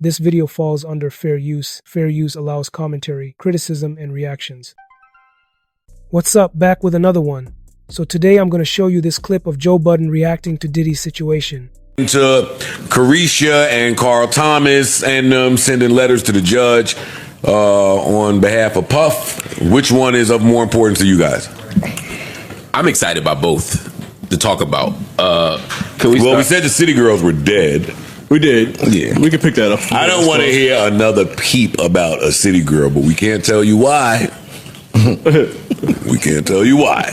This video falls under fair use. Fair use allows commentary, criticism, and reactions. What's up? Back with another one. So today I'm going to show you this clip of Joe Budden reacting to Diddy's situation. To Carisha and Carl Thomas and sending letters to the judge on behalf of Puff. Which one is of more importance to you guys? I'm excited about both to talk about. We said the City Girls were dead. We did. Yeah. We can pick that up. I don't want to hear another peep about a City Girl, but we can't tell you why. We can't tell you why.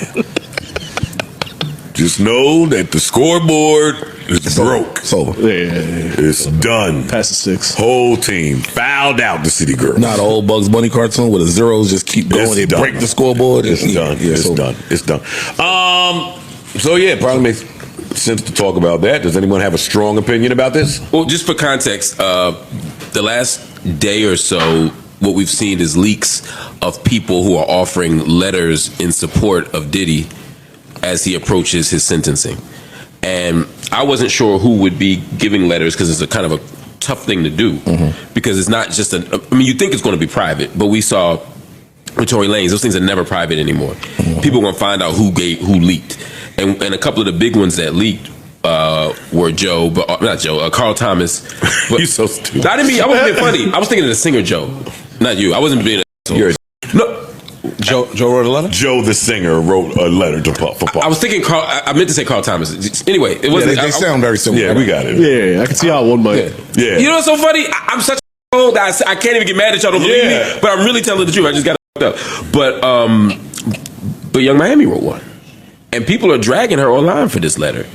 Just know that the scoreboard is broke. It's over. Yeah. It's done. Past the 6. Whole team fouled out the City Girls. Not an old Bugs Bunny cartoon where the zeros just keep going. They break the scoreboard. It's done. Yeah, it's done. It's done. So yeah, it probably makes sense to talk about that. Does anyone have a strong opinion about this? Well, just for context, the last day or so, what we've seen is leaks of people who are offering letters in support of Diddy as he approaches his sentencing. And I wasn't sure who would be giving letters because it's a kind of a tough thing to do. Because it's not just you think it's going to be private, but we saw with Tory Lanez, those things are never private anymore. People are going to find out who leaked. And a couple of the big ones that leaked were Carl Thomas. But, You're so stupid. I wasn't being funny. I was thinking of the singer Joe. Not you. I wasn't being no. Joe wrote a letter? Joe the singer wrote a letter to Puff. I was thinking Carl. I meant to say Carl Thomas. Anyway, it wasn't. They sound very similar. Yeah, we got it. Yeah, I can see how one might. Yeah. You know what's so funny? I'm such a old. I can't even get mad at y'all. Don't believe me. But I'm really telling the truth. I just got up. But Young Miami wrote one. And people are dragging her online for this letter.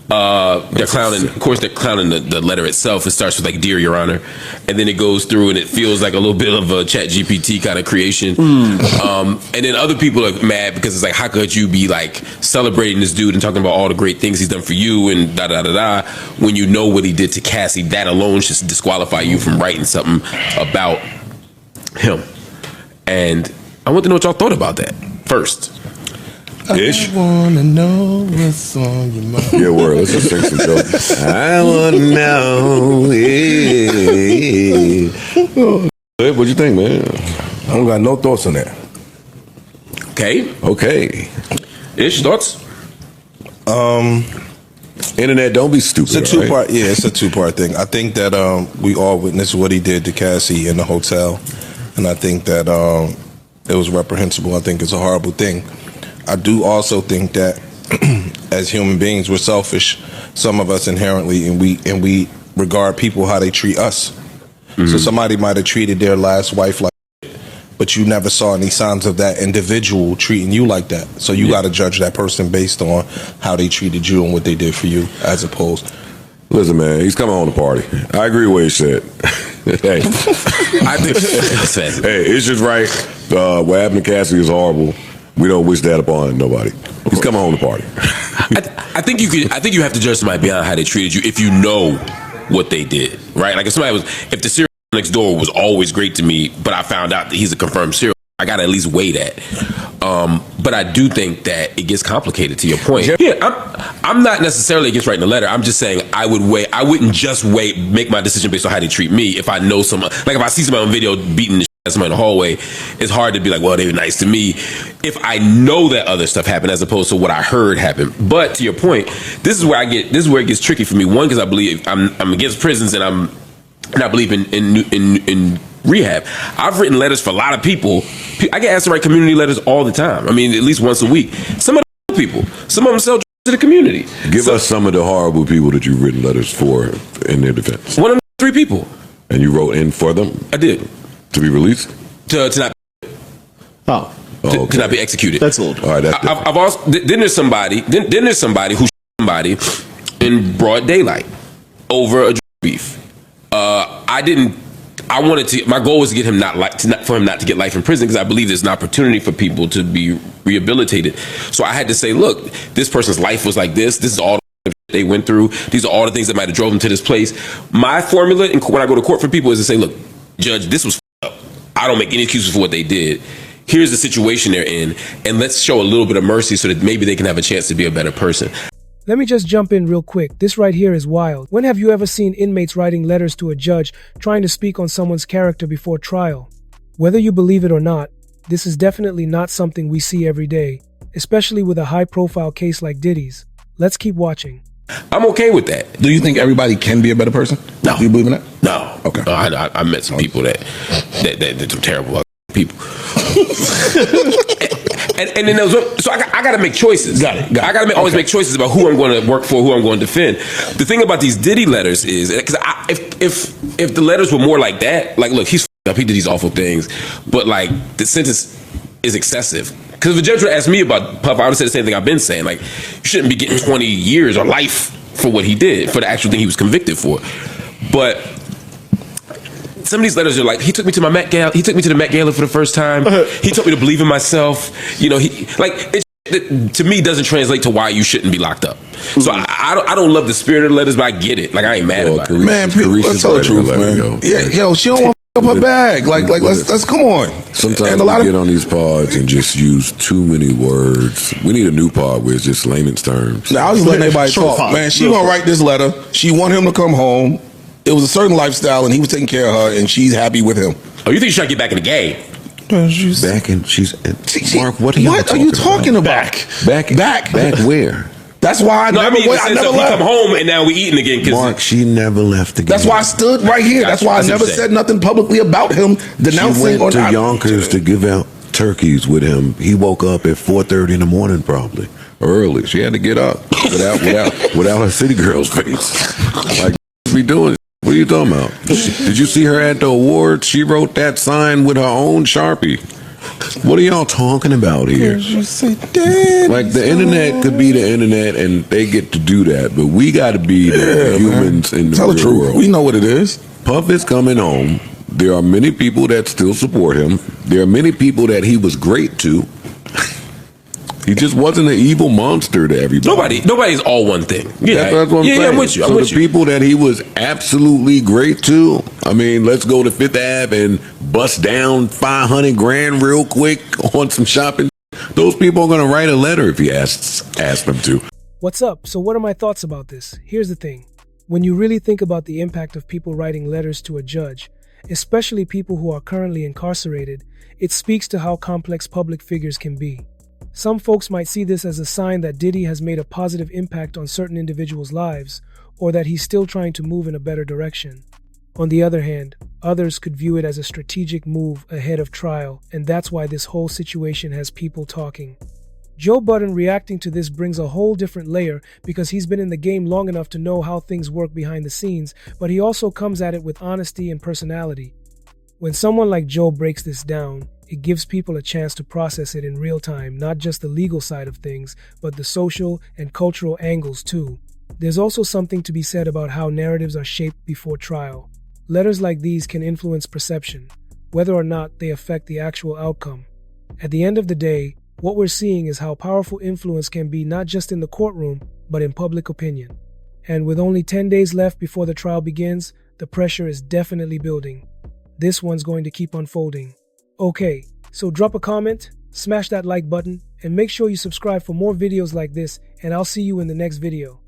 They're clowning, of course, they're clowning the letter itself. It starts with like, "Dear Your Honor," and then it goes through and it feels like a little bit of a ChatGPT kind of creation. And then other people are mad because it's like, how could you be like celebrating this dude and talking about all the great things he's done for you and da da da da when you know what he did to Cassie? That alone should disqualify you from writing something about him. And I want to know what y'all thought about that first. Ish. I wanna know what's on your mind. Yeah, word. Let's just sing some jokes. I wanna know. Yeah. What'd you think, man? I don't got no thoughts on that. Okay. Ish, thoughts? Internet, don't be stupid. It's a two-part. Yeah, it's a two-part thing. I think that we all witnessed what he did to Cassie in the hotel, and I think that it was reprehensible. I think it's a horrible thing. I do also think that as human beings, we're selfish. Some of us inherently, and we regard people how they treat us. So somebody might have treated their last wife like, but you never saw any signs of that individual treating you like that. So you got to judge that person based on how they treated you and what they did for you, as opposed. Listen, man, he's coming home to party. I agree with what he said. Hey, I think it's just right. What happened to Cassie is horrible. We don't wish that upon nobody. He's coming home to party. I think you have to judge somebody beyond how they treated you if you know what they did, right? Like if the serial next door was always great to me, but I found out that he's a confirmed serial, I gotta at least weigh that. But I do think that it gets complicated. To your point, yeah, I'm not necessarily against writing a letter. I'm just saying I wouldn't just make my decision based on how they treat me. If I know someone, like if I see somebody on video beating the somebody in the hallway, it's hard to be like, well, they were nice to me if I know that other stuff happened as opposed to what I heard happened. But to your point, this is where it gets tricky for me. One, because I believe I'm against prisons and I believe in rehab. I've written letters for a lot of people. I get asked to write community letters all the time. I mean, at least once a week. Some of them people, some of them sell to the community. Give us some of the horrible people that you've written letters for in their defense. One of them, 3 people. And you wrote in for them? I did. To be released? To not. To not be executed. That's a little. All right. I've also then there's somebody who shot somebody in broad daylight over a drug beef. My goal was to get him for him not to get life in prison because I believe there's an opportunity for people to be rehabilitated. So I had to say, look, this person's life was like this. This is all they went through. These are all the things that might have drove them to this place. My formula when I go to court for people is to say, look, judge, this was up. I don't make any excuses for what they did. Here's the situation they're in, and let's show a little bit of mercy so that maybe they can have a chance to be a better person. Let me just jump in real quick. This right here is wild. When have you ever seen inmates writing letters to a judge trying to speak on someone's character before trial? Whether you believe it or not, this is definitely not something we see every day, especially with a high-profile case like Diddy's. Let's keep watching. I'm okay with that. Do you think everybody can be a better person? No. Do you believe in that? No. Okay. I met some people that some terrible people. and then so I got to make choices. Got it. I got to always make choices about who I'm going to work for, who I'm going to defend. The thing about these Diddy letters is because if the letters were more like that, like look, he's f***ed up, he did these awful things, but like the sentence is excessive. Because if a judge would ask me about Puff, I would have said the same thing I've been saying. Like, you shouldn't be getting 20 years or life for what he did, for the actual thing he was convicted for. But some of these letters are like, he took me to my Met Gala. He took me to the Met Gala for the first time. He taught me to believe in myself. You know, it to me doesn't translate to why you shouldn't be locked up. So I don't love the spirit of the letters, but I get it. Like, I ain't mad about it. Man, let's tell the truth, man. Yeah, yo, she don't want up her bag. Like let's come on. Sometimes and we get on these pods and just use too many words. We need a new pod where it's just layman's terms. Now I was just letting everybody talk. Man, she gonna write this letter. She want him to come home. It was a certain lifestyle, and he was taking care of her, and she's happy with him. Oh, you think she's trying to get back in the game? Back in, Mark, what are you talking about? Back where? That's why I never left. He come home and now we eating again. Mark, she never left the game. That's why I stood right here. That's why I never said nothing publicly about him denouncing. She went to Yonkers to give out turkeys with him. He woke up at 4:30 in the morning, probably early. She had to get up without her city girl's face. Like, what are we doing? What are you talking about? Did you see her at the awards? She wrote that sign with her own Sharpie. What are y'all talking about here? Like, the internet could be the internet and they get to do that, but we got to be the humans in the real world. We know what it is. Puff is coming home. There are many people that still support him. There are many people that he was great to. He just wasn't an evil monster to everybody. Nobody's all one thing. Yeah, that's what I'm saying. I'm with you. So the people that he was absolutely great to, I mean, let's go to Fifth Ave and bust down $500,000 real quick on some shopping. Those people are going to write a letter if he asks them to. What's up? So what are my thoughts about this? Here's the thing. When you really think about the impact of people writing letters to a judge, especially people who are currently incarcerated, it speaks to how complex public figures can be. Some folks might see this as a sign that Diddy has made a positive impact on certain individuals' lives, or that he's still trying to move in a better direction. On the other hand, others could view it as a strategic move ahead of trial, and that's why this whole situation has people talking. Joe Budden reacting to this brings a whole different layer because he's been in the game long enough to know how things work behind the scenes, but he also comes at it with honesty and personality. When someone like Joe breaks this down, it gives people a chance to process it in real time, not just the legal side of things, but the social and cultural angles too. There's also something to be said about how narratives are shaped before trial. Letters like these can influence perception, whether or not they affect the actual outcome. At the end of the day, what we're seeing is how powerful influence can be not just in the courtroom, but in public opinion. And with only 10 days left before the trial begins, the pressure is definitely building. This one's going to keep unfolding. Okay, so drop a comment, smash that like button, and make sure you subscribe for more videos like this, and I'll see you in the next video.